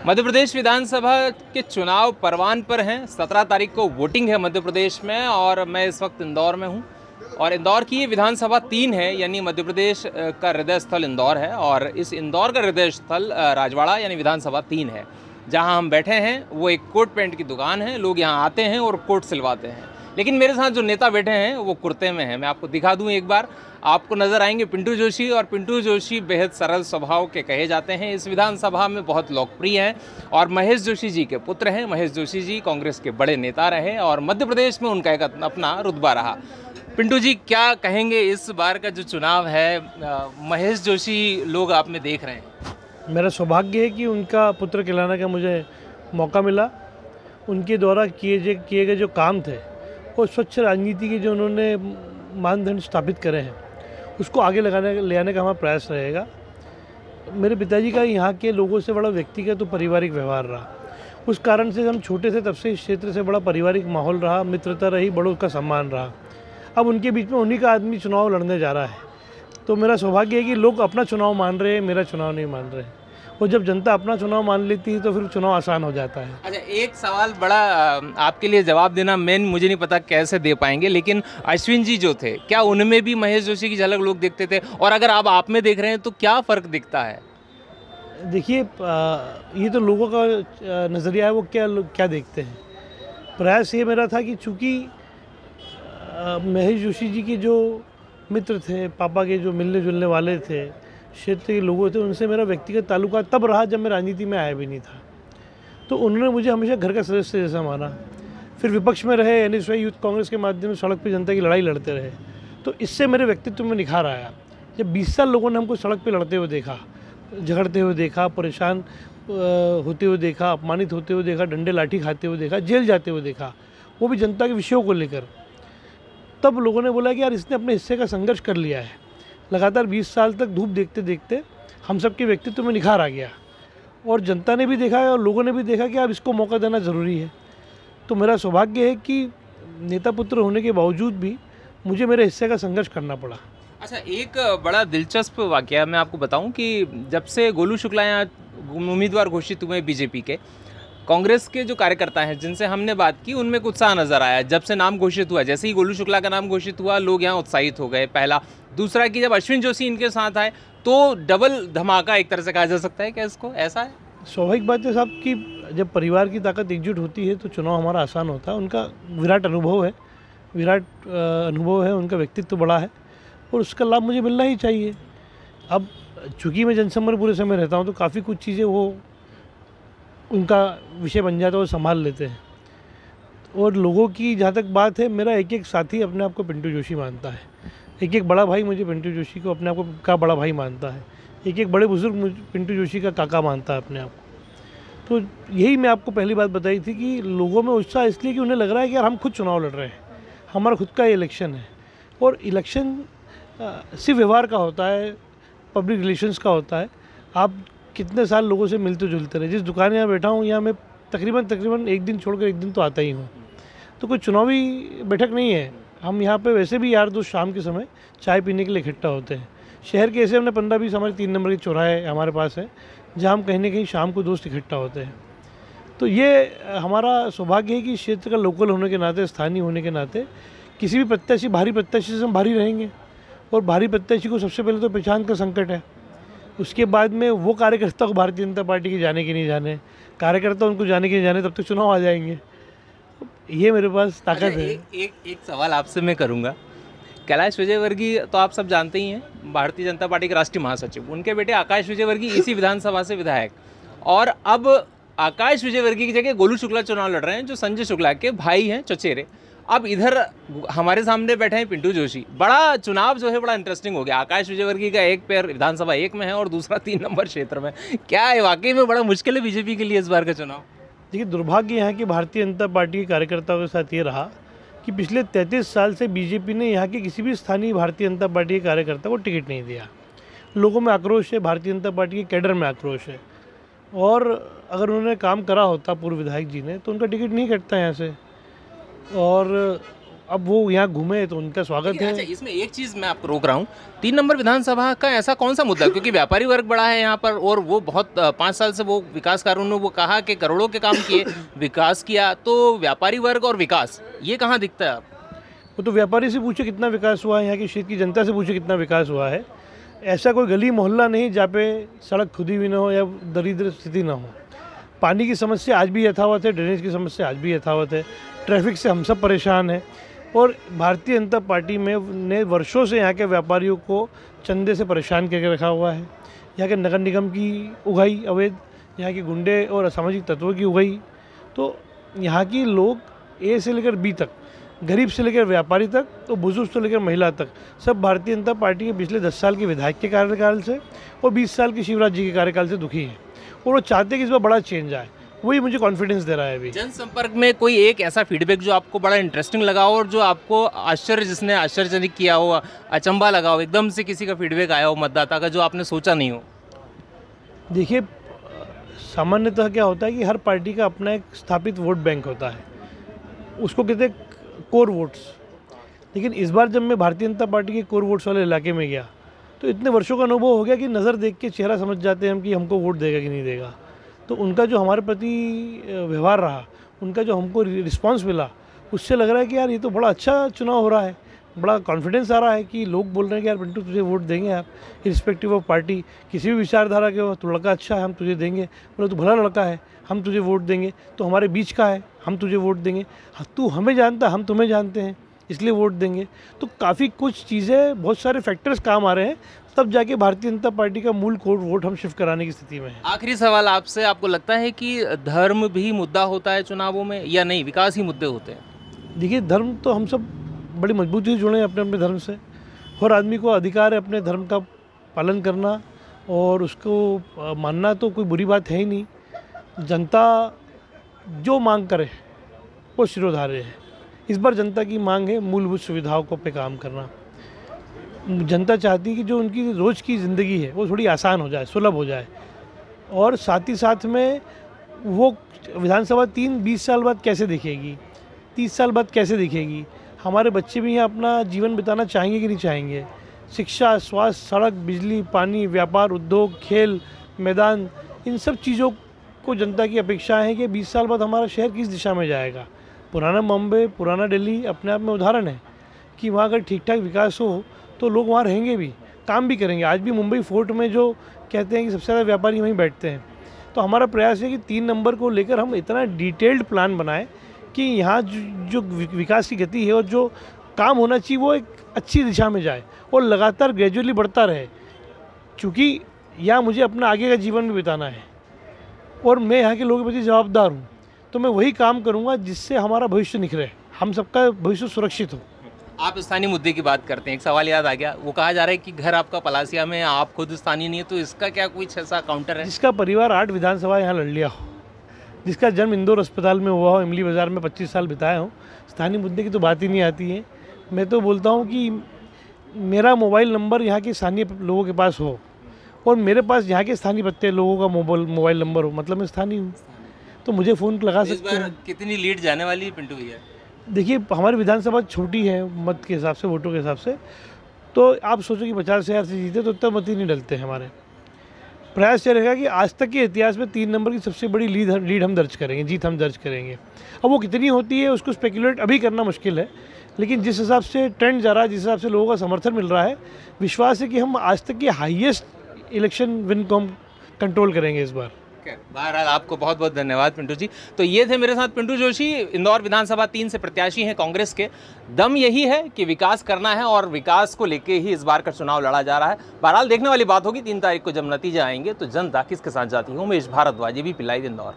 मध्य प्रदेश विधानसभा के चुनाव परवान पर हैं। 17 तारीख को वोटिंग है मध्य प्रदेश में और मैं इस वक्त इंदौर में हूं। और इंदौर की ये विधानसभा 3 है, यानी मध्य प्रदेश का हृदय स्थल इंदौर है और इस इंदौर का हृदय स्थल राजवाड़ा यानी विधानसभा 3 है। जहां हम बैठे हैं वो एक कोट पैंट की दुकान है। लोग यहाँ आते हैं और कोट सिलवाते हैं, लेकिन मेरे साथ जो नेता बैठे हैं वो कुर्ते में हैं। मैं आपको दिखा दूं एक बार, आपको नज़र आएंगे पिंटू जोशी। और पिंटू जोशी बेहद सरल स्वभाव के कहे जाते हैं, इस विधानसभा में बहुत लोकप्रिय हैं और महेश जोशी जी के पुत्र हैं। महेश जोशी जी कांग्रेस के बड़े नेता रहे और मध्य प्रदेश में उनका एक अपना रुतबा रहा। पिंटू जी, क्या कहेंगे इस बार का जो चुनाव है, महेश जोशी लोग आप में देख रहे हैं? मेरा सौभाग्य है कि उनका पुत्र कहलाने का मुझे मौका मिला। उनके द्वारा किए गए जो काम थे वो स्वच्छ राजनीति के जो उन्होंने मानदंड स्थापित करे हैं उसको आगे ले आने का हमारा प्रयास रहेगा। मेरे पिताजी का यहाँ के लोगों से बड़ा व्यक्तिगत तो पारिवारिक व्यवहार रहा। उस कारण से हम छोटे थे तब से इस क्षेत्र से बड़ा पारिवारिक माहौल रहा, मित्रता रही, बड़ों का सम्मान रहा। अब उनके बीच में उन्हीं का आदमी चुनाव लड़ने जा रहा है, तो मेरा सौभाग्य है कि लोग अपना चुनाव मान रहे हैं, मेरा चुनाव नहीं मान रहे हैं। और जब जनता अपना चुनाव मान लेती है तो फिर चुनाव आसान हो जाता है। अच्छा, एक सवाल बड़ा आपके लिए जवाब देना मुझे नहीं पता कैसे दे पाएंगे, लेकिन अश्विन जी जो थे, क्या उनमें भी महेश जोशी की झलक लोग देखते थे? और अगर आप में देख रहे हैं तो क्या फ़र्क दिखता है? देखिए, ये तो लोगों का नज़रिया है, वो क्या देखते हैं। प्रयास ये मेरा था कि चूँकि महेश जोशी जी के जो मित्र थे, पापा के जो मिलने जुलने वाले थे, क्षेत्र के लोगों थे, उनसे मेरा व्यक्तिगत ताल्लुका तब रहा जब मैं राजनीति में आया भी नहीं था। तो उन्होंने मुझे हमेशा घर का सदस्य जैसा माना। फिर विपक्ष में रहे, यानी स्वयं यूथ कांग्रेस के माध्यम से सड़क पर जनता की लड़ाई लड़ते रहे, तो इससे मेरे व्यक्तित्व में निखार आया। जब 20 साल लोगों ने हमको सड़क पर लड़ते हुए देखा, झगड़ते हुए देखा, परेशान होते हुए देखा, अपमानित होते हुए देखा, डंडे लाठी खाते हुए देखा, जेल जाते हुए देखा, वो भी जनता के विषयों को लेकर, तब लोगों ने बोला कि यार इसने अपने हिस्से का संघर्ष कर लिया है। लगातार 20 साल तक धूप देखते देखते हम सबके व्यक्तित्व में निखार आ गया और जनता ने भी देखा है और लोगों ने भी देखा कि अब इसको मौका देना ज़रूरी है। तो मेरा सौभाग्य है कि नेता पुत्र होने के बावजूद भी मुझे मेरे हिस्से का संघर्ष करना पड़ा। अच्छा, एक बड़ा दिलचस्प वाकया मैं आपको बताऊं कि जब से गोलू शुक्ला यहाँ उम्मीदवार घोषित हुए बीजेपी के, कांग्रेस के जो कार्यकर्ता हैं जिनसे हमने बात की उनमें उत्साह नज़र आया। जब से नाम घोषित हुआ, जैसे ही गोलू शुक्ला का नाम घोषित हुआ, लोग यहाँ उत्साहित हो गए। पहला। दूसरा कि जब अश्विन जोशी इनके साथ आए तो डबल धमाका एक तरह से कहा जा सकता है। क्या इसको ऐसा है? स्वाभाविक बात है साहब कि जब परिवार की ताकत एकजुट होती है तो चुनाव हमारा आसान होता है। उनका विराट अनुभव है, उनका व्यक्तित्व बड़ा है और उसका लाभ मुझे मिलना ही चाहिए। अब चूँकि मैं जनसंपर्क पूरे समय रहता हूँ तो काफ़ी कुछ चीज़ें वो उनका विषय बन जाता है, वो संभाल लेते हैं। और लोगों की जहाँ तक बात है, मेरा एक एक साथी अपने आप को पिंटू जोशी मानता है। एक एक बड़ा भाई मुझे पिंटू जोशी को अपने आप को का बड़ा भाई मानता है। एक एक बड़े बुजुर्ग मुझे पिंटू जोशी का काका मानता है अपने आप को। तो यही मैं आपको पहली बात बताई थी कि लोगों में उत्साह इसलिए कि उन्हें लग रहा है कि यार हम खुद चुनाव लड़ रहे हैं, हमारा खुद का इलेक्शन है। और इलेक्शन सिर्फ व्यवहार का होता है, पब्लिक रिलेशंस का होता है। आप कितने साल लोगों से मिलते जुलते रहे। जिस दुकान में यहाँ बैठा हूँ, यहाँ मैं तकरीबन एक दिन छोड़कर एक दिन तो आता ही हूँ। तो कोई चुनावी बैठक नहीं है। हम यहाँ पे वैसे भी यार दोस्त शाम के समय चाय पीने के लिए इकट्ठा होते हैं। शहर के ऐसे हमने 15-20 हमारे 3 नंबर के चौराहे हमारे पास है जहाँ हम कहीं ना कहीं शाम को दोस्त इकट्ठा होते हैं। तो ये हमारा सौभाग्य है कि क्षेत्र का लोकल होने के नाते, स्थानीय होने के नाते, किसी भी प्रत्याशी, भारी प्रत्याशी से हम भारी रहेंगे। और भारी प्रत्याशी को सबसे पहले तो पहचान का संकट है। उसके बाद में वो कार्यकर्ता को भारतीय जनता पार्टी के जाने के नहीं जाने, कार्यकर्ता उनको जाने के नहीं जाने, तब तक चुनाव आ जाएंगे। ये मेरे पास ताकत है। एक सवाल आपसे मैं करूँगा। कैलाश विजयवर्गीय तो आप सब जानते ही हैं, भारतीय जनता पार्टी के राष्ट्रीय महासचिव। उनके बेटे आकाश विजयवर्गीय इसी विधानसभा से विधायक, और अब आकाश विजयवर्गीय की जगह गोलू शुक्ला चुनाव लड़ रहे हैं जो संजय शुक्ला के भाई हैं, चचेरे। अब इधर हमारे सामने बैठे हैं पिंटू जोशी। बड़ा चुनाव जो है बड़ा इंटरेस्टिंग हो गया। आकाश विजयवर्गीय का एक पैर विधानसभा 1 में है और दूसरा 3 नंबर क्षेत्र में। क्या है, वाकई में बड़ा मुश्किल है बीजेपी के लिए इस बार का चुनाव? देखिए, दुर्भाग्य यहाँ की भारतीय जनता पार्टी के कार्यकर्ताओं के साथ ये रहा कि पिछले 33 साल से बीजेपी ने यहाँ के किसी भी स्थानीय भारतीय जनता पार्टी के कार्यकर्ता को टिकट नहीं दिया। लोगों में आक्रोश है, भारतीय जनता पार्टी के कैडर में आक्रोश है। और अगर उन्होंने काम करा होता पूर्व विधायक जी ने, तो उनका टिकट नहीं कटता यहाँ से। और अब वो यहाँ घूमे तो उनका स्वागत है। अच्छा, इसमें एक चीज़ मैं आपको रोक रहा हूँ, 3 नंबर विधानसभा का ऐसा कौन सा मुद्दा, क्योंकि व्यापारी वर्ग बड़ा है यहाँ पर और वो बहुत 5 साल से वो विकास कार्यों ने वो कहा कि करोड़ों के काम किए, विकास किया, तो व्यापारी वर्ग और विकास ये कहाँ दिखता है आप? वो तो व्यापारी से पूछे कितना विकास हुआ है, यहाँ की क्षेत्र की जनता से पूछे कितना विकास हुआ है। ऐसा कोई गली मोहल्ला नहीं जहाँ पे सड़क खुदी हुई ना हो या दरिद्र स्थिति ना हो। पानी की समस्या आज भी यथावत है, ड्रेनेज की समस्या आज भी यथावत है, ट्रैफिक से हम सब परेशान हैं। और भारतीय जनता पार्टी में ने वर्षों से यहाँ के व्यापारियों को चंदे से परेशान करके रखा हुआ है। यहाँ के नगर निगम की उगाई अवैध, यहाँ के गुंडे और असामाजिक तत्वों की उगाई, तो यहाँ की लोग ए से लेकर बी तक, गरीब से लेकर व्यापारी तक, तो बुजुर्ग से लेकर महिला तक, सब भारतीय जनता पार्टी के पिछले 10 साल के विधायक के कार्यकाल से और 20 साल के शिवराज जी के कार्यकाल से दुखी हैं और वो चाहते हैं कि इस बार बड़ा चेंज आए। वही मुझे कॉन्फिडेंस दे रहा है। अभी जनसंपर्क में कोई एक ऐसा फीडबैक जो आपको बड़ा इंटरेस्टिंग लगा हो और जो आपको जिसने आश्चर्यजनक किया हो, अचंभा लगा हो, एकदम से किसी का फीडबैक आया हो मतदाता का जो आपने सोचा नहीं हो? देखिए, सामान्यतः क्या होता है कि हर पार्टी का अपना एक स्थापित वोट बैंक होता है, उसको कहते हैं कोर वोट्स। लेकिन इस बार जब मैं भारतीय जनता पार्टी के कोर वोट्स वाले इलाके में गया तो इतने वर्षों का अनुभव हो गया कि नज़र देख के चेहरा समझ जाते हैं हम कि हमको वोट देगा कि नहीं देगा। तो उनका जो हमारे प्रति व्यवहार रहा, उनका जो हमको रिस्पांस मिला, उससे लग रहा है कि यार ये तो बड़ा अच्छा चुनाव हो रहा है, बड़ा कॉन्फिडेंस आ रहा है कि लोग बोल रहे हैं कि यार पिंटू तुझे वोट देंगे आप, इरिस्पेक्टिव ऑफ पार्टी, किसी भी विचारधारा के हो, तो लड़का अच्छा है हम तुझे देंगे, बोले तू भला लड़का है हम तुझे वोट देंगे, तो हमारे बीच का है हम तुझे वोट देंगे, तू हमें जानता हम तुम्हें जानते हैं इसलिए वोट देंगे। तो काफ़ी कुछ चीज़ें, बहुत सारे फैक्टर्स काम आ रहे हैं, तब जाके भारतीय जनता पार्टी का मूल कोर वोट हम शिफ्ट कराने की स्थिति में है। आखिरी सवाल आपसे, आपको लगता है कि धर्म भी मुद्दा होता है चुनावों में या नहीं, विकास ही मुद्दे होते हैं? देखिए, धर्म तो हम सब बड़ी मजबूती से जुड़े हैं अपने अपने धर्म से। हर आदमी को अधिकार है अपने धर्म का पालन करना और उसको मानना, तो कोई बुरी बात है ही नहीं। जनता जो मांग करे वो शिरोधार्य है। इस बार जनता की मांग है मूलभूत सुविधाओं को पे काम करना। जनता चाहती है कि जो उनकी रोज़ की ज़िंदगी है वो थोड़ी आसान हो जाए, सुलभ हो जाए, और साथ ही साथ में वो विधानसभा 20 साल बाद कैसे दिखेगी, 30 साल बाद कैसे दिखेगी, हमारे बच्चे भी यहाँ अपना जीवन बिताना चाहेंगे कि नहीं चाहेंगे। शिक्षा, स्वास्थ्य, सड़क, बिजली, पानी, व्यापार, उद्योग, खेल मैदान, इन सब चीज़ों को जनता की अपेक्षा है कि 20 साल बाद हमारा शहर किस दिशा में जाएगा। पुराना बॉम्बे, पुराना दिल्ली अपने आप में उदाहरण है कि वहाँ अगर ठीक ठाक विकास हो तो लोग वहाँ रहेंगे भी, काम भी करेंगे। आज भी मुंबई फोर्ट में जो कहते हैं कि सबसे ज़्यादा व्यापारी वहीं बैठते हैं। तो हमारा प्रयास है कि 3 नंबर को लेकर हम इतना डिटेल्ड प्लान बनाएं कि यहाँ जो विकास की गति है और जो काम होना चाहिए वो एक अच्छी दिशा में जाए और लगातार ग्रेजुअली बढ़ता रहे। क्योंकि यहाँ मुझे अपना आगे का जीवन भी बिताना है और मैं यहाँ के लोगों के प्रति जवाबदार हूँ, तो मैं वही काम करूँगा जिससे हमारा भविष्य निखरे, हम सबका भविष्य सुरक्षित हो। आप स्थानीय मुद्दे की बात करते हैं, एक सवाल याद आ गया। वो कहा जा रहा है कि घर आपका पलासिया में, आप खुद स्थानीय नहीं है, तो इसका क्या कुछ ऐसा काउंटर है? जिसका परिवार 8 विधानसभा यहाँ लड़ लिया हो, जिसका जन्म इंदौर अस्पताल में हुआ हो, इमली बाज़ार में 25 साल बिताए हो, स्थानीय मुद्दे की तो बात ही नहीं आती है। मैं तो बोलता हूँ कि मेरा मोबाइल नंबर यहाँ के स्थानीय लोगों के पास हो और मेरे पास यहाँ के स्थानीय पत्ते लोगों का मोबाइल नंबर हो, मतलब मैं स्थानीय हूँ, तो मुझे फ़ोन लगा सकते हैं। कितनी लीड जाने वाली है पिंटू भैया? देखिए, हमारी विधानसभा छोटी है मत के हिसाब से, वोटों के हिसाब से, तो आप सोचो कि 50,000 से जीते तो उतना मत ही नहीं डलते हैं। हमारे प्रयास ये रहेगा कि आज तक के इतिहास में 3 नंबर की सबसे बड़ी लीड हम दर्ज करेंगे, जीत हम दर्ज करेंगे। अब वो कितनी होती है उसको स्पेकुलेट अभी करना मुश्किल है, लेकिन जिस हिसाब से ट्रेंड जा रहा है, जिस हिसाब से लोगों का समर्थन मिल रहा है, विश्वास है कि हम आज तक की हाईएस्ट इलेक्शन विन को हम कंट्रोल करेंगे इस बार। बहरहाल आपको बहुत बहुत धन्यवाद पिंटू जी। तो ये थे मेरे साथ पिंटू जोशी, इंदौर विधानसभा 3 से प्रत्याशी हैं कांग्रेस के। दम यही है कि विकास करना है और विकास को लेके ही इस बार का चुनाव लड़ा जा रहा है। बहरहाल देखने वाली बात होगी 3 तारीख को जब नतीजे आएंगे तो जनता किसके साथ जाती है। उमेश भारद्वाज, भी पिलाई इंदौर।